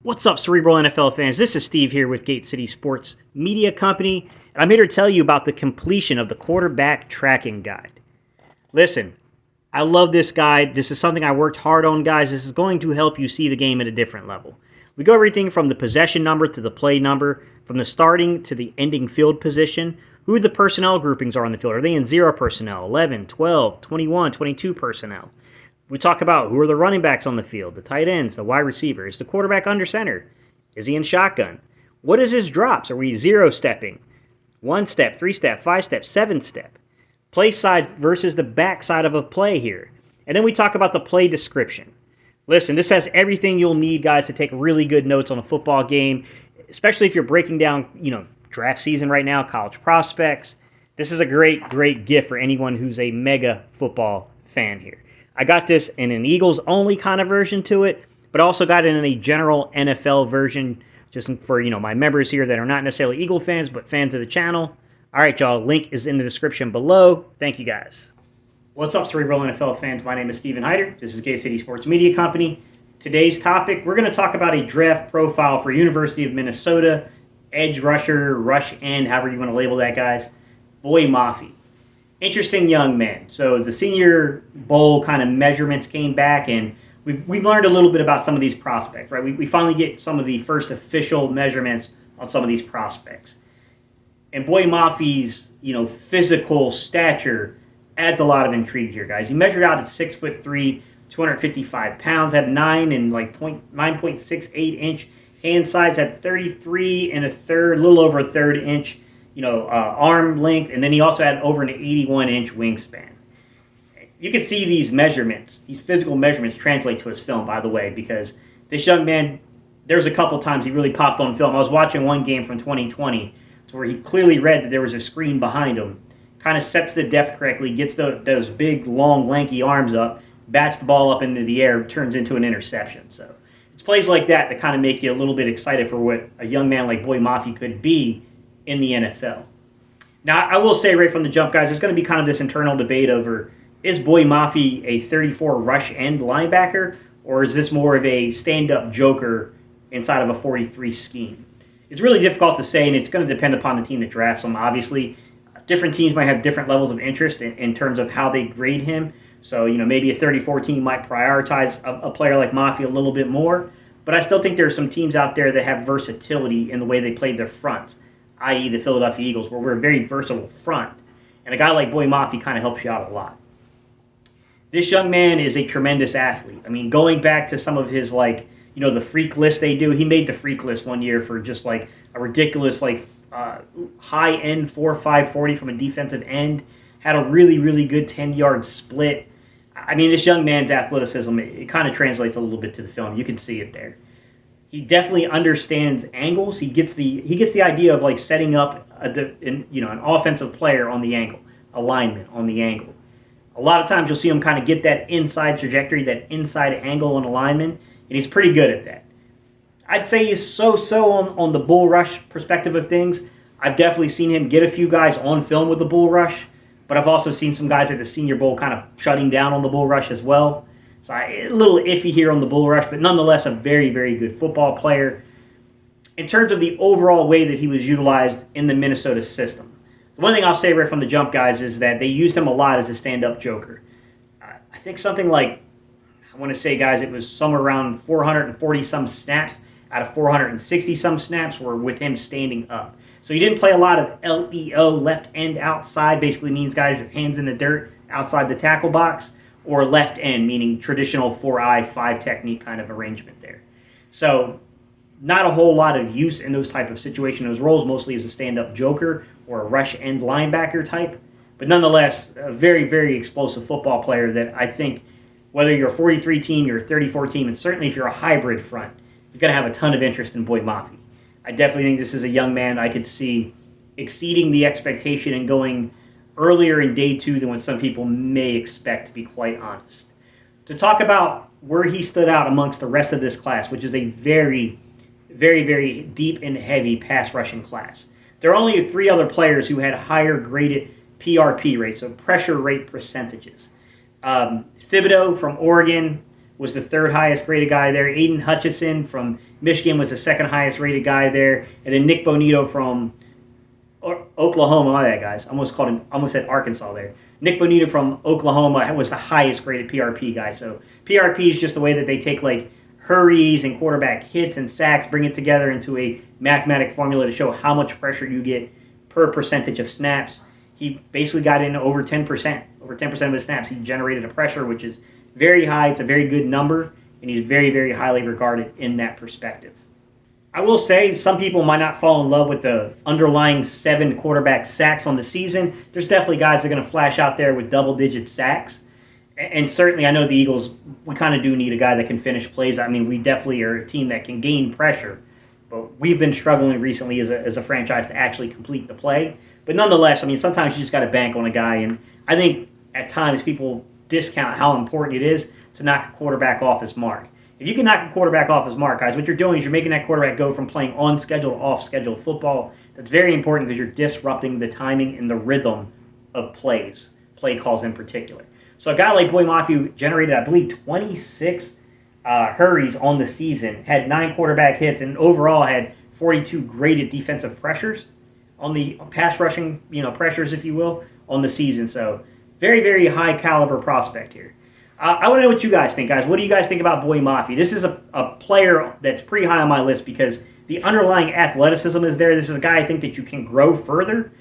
What's up, Cerebral NFL fans? This is Steve here with Gate City Sports Media Company, and I'm here to tell you about the completion of the quarterback tracking guide. Listen, I love this guide. This is something I worked hard on, guys. This is going to help you see the game at a different level. We go everything from the possession number to the play number, from the starting to the ending field position, who the personnel groupings are on the field. Are they in 0 personnel, 11, 12, 21, 22 personnel? We talk about who are the running backs on the field, the tight ends, the wide receivers, the quarterback under center. Is he in shotgun? What is his drops? Are we 0-stepping? 1-step, 3-step, 5-step, 7-step? Play side versus the back side of a play here. And then we talk about the play description. Listen, this has everything you'll need, guys, to take really good notes on a football game, especially if you're breaking down, draft season right now, college prospects. This is a great gift for anyone who's a mega football fan here. I got this in an Eagles-only kind of version to it, but also got it in a general NFL version just for, my members here that are not necessarily Eagle fans, but fans of the channel. All right, y'all, link is in the description below. Thank you, guys. What's up, Cerebral NFL fans? My name is Steveheitter. This is Gate City Sports Media Company. Today's topic, we're going to talk about a draft profile for University of Minnesota, edge rusher, rush end, however you want to label that, guys, Boye Mafe. Interesting young man. So the Senior Bowl kind of measurements came back, and we've learned a little bit about some of these prospects, right? We finally get some of the first official measurements on some of these prospects. And Boye Mafe's, physical stature adds a lot of intrigue here, guys. He measured out at 6'3", 255 pounds, had 9.68 inch hand size, had 33 and a third, a little over a third inch arm length, and then he also had over an 81-inch wingspan. You can see these measurements, these physical measurements translate to his film, by the way, because this young man, there's a couple times he really popped on film. I was watching one game from 2020 where he clearly read that there was a screen behind him, kind of sets the depth correctly, gets those big, long, lanky arms up, bats the ball up into the air, turns into an interception. So it's plays like that that kind of make you a little bit excited for what a young man like Boye Mafe could be in the NFL. Now, I will say right from the jump, guys, there's going to be kind of this internal debate over, is Boye Mafe a 34 rush end linebacker, or is this more of a stand-up joker inside of a 43 scheme? It's really difficult to say, and it's going to depend upon the team that drafts him. Obviously, different teams might have different levels of interest in terms of how they grade him. So, maybe a 34 team might prioritize a player like Mafe a little bit more, but I still think there are some teams out there that have versatility in the way they play their fronts, i.e. the Philadelphia Eagles, where we're a very versatile front. And a guy like Boye Mafe kind of helps you out a lot. This young man is a tremendous athlete. I mean, going back to some of his, the freak list they do, he made the freak list one year for just, a ridiculous, high-end 4.5 40 from a defensive end. Had a really good 10-yard split. I mean, this young man's athleticism, it kind of translates a little bit to the film. You can see it there. He definitely understands angles. He gets the idea of setting up an offensive player on the angle, a lineman on the angle. A lot of times you'll see him kind of get that inside trajectory, that inside angle on a lineman, and he's pretty good at that. I'd say he's so on the bull rush perspective of things. I've definitely seen him get a few guys on film with the bull rush, but I've also seen some guys at the Senior Bowl kind of shutting down on the bull rush as well. So a little iffy here on the bull rush, but nonetheless a very good football player. In terms of the overall way that he was utilized in the Minnesota system, the one thing I'll say right from the jump, guys, is that they used him a lot as a stand-up joker. I think something like, I want to say, guys, it was somewhere around 440-some snaps out of 460-some snaps were with him standing up. So he didn't play a lot of LEO, left end outside, basically means guys with hands in the dirt outside the tackle box, or left end, meaning traditional 4-eye, 5 technique kind of arrangement there. So not a whole lot of use in those type of situations. Those roles mostly as a stand-up joker or a rush end linebacker type. But nonetheless, a very explosive football player that I think whether you're a 43 team, you're a 34 team, and certainly if you're a hybrid front, you're going to have a ton of interest in Boye Mafe. I definitely think this is a young man I could see exceeding the expectation and going earlier in day 2 than what some people may expect, to be quite honest. To talk about where he stood out amongst the rest of this class, which is a very deep and heavy pass rushing class. There are only 3 other players who had higher graded PRP rates, so pressure rate percentages. Thibodeau from Oregon, was the third highest rated guy there. Aiden Hutchinson from Michigan was the second highest rated guy there. And then Nick Bonito from Oklahoma. My bad, guys. I almost said Arkansas there. Nick Bonito from Oklahoma was the highest graded PRP guy. So PRP is just the way that they take like hurries and quarterback hits and sacks, bring it together into a mathematic formula to show how much pressure you get per percentage of snaps. He basically got in over 10%. Over 10% of his snaps, he generated a pressure, which is very high. It's a very good number, and he's very, very highly regarded in that perspective. I will say some people might not fall in love with the underlying 7 quarterback sacks on the season. There's definitely guys that are going to flash out there with double-digit sacks. And certainly I know the Eagles, we kind of do need a guy that can finish plays. I mean, we definitely are a team that can gain pressure. But we've been struggling recently as a franchise to actually complete the play. But nonetheless, I mean, sometimes you just got to bank on a guy. And I think at times people discount how important it is to knock a quarterback off his mark. If you can knock a quarterback off his mark, guys, what you're doing is you're making that quarterback go from playing on schedule to off schedule football. That's very important because you're disrupting the timing and the rhythm of plays, play calls in particular. So a guy like Boye Mafe generated, I believe, 26 hurries on the season, had 9 quarterback hits, and overall had 42 graded defensive pressures on the pass rushing, pressures, if you will, on the season. So very, very high caliber prospect here. I want to know what you guys think, guys. What do you guys think about Boye Mafe? This is a player that's pretty high on my list because the underlying athleticism is there. This is a guy I think that you can grow further.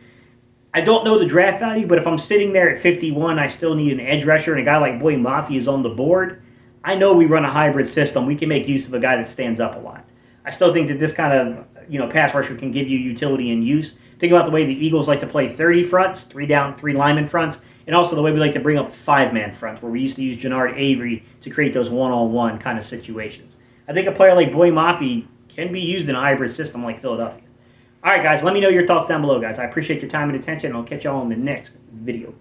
I don't know the draft value, but if I'm sitting there at 51, I still need an edge rusher, and a guy like Boye Mafe is on the board. I know we run a hybrid system. We can make use of a guy that stands up a lot. I still think that this kind of pass rusher can give you utility and use. Think about the way the Eagles like to play 30 fronts, 3 down, 3 lineman fronts, and also the way we like to bring up 5-man fronts, where we used to use Jannard Avery to create those one-on-one kind of situations. I think a player like Boye Mafe can be used in a hybrid system like Philadelphia. All right, guys, let me know your thoughts down below, guys. I appreciate your time and attention, and I'll catch y'all in the next video.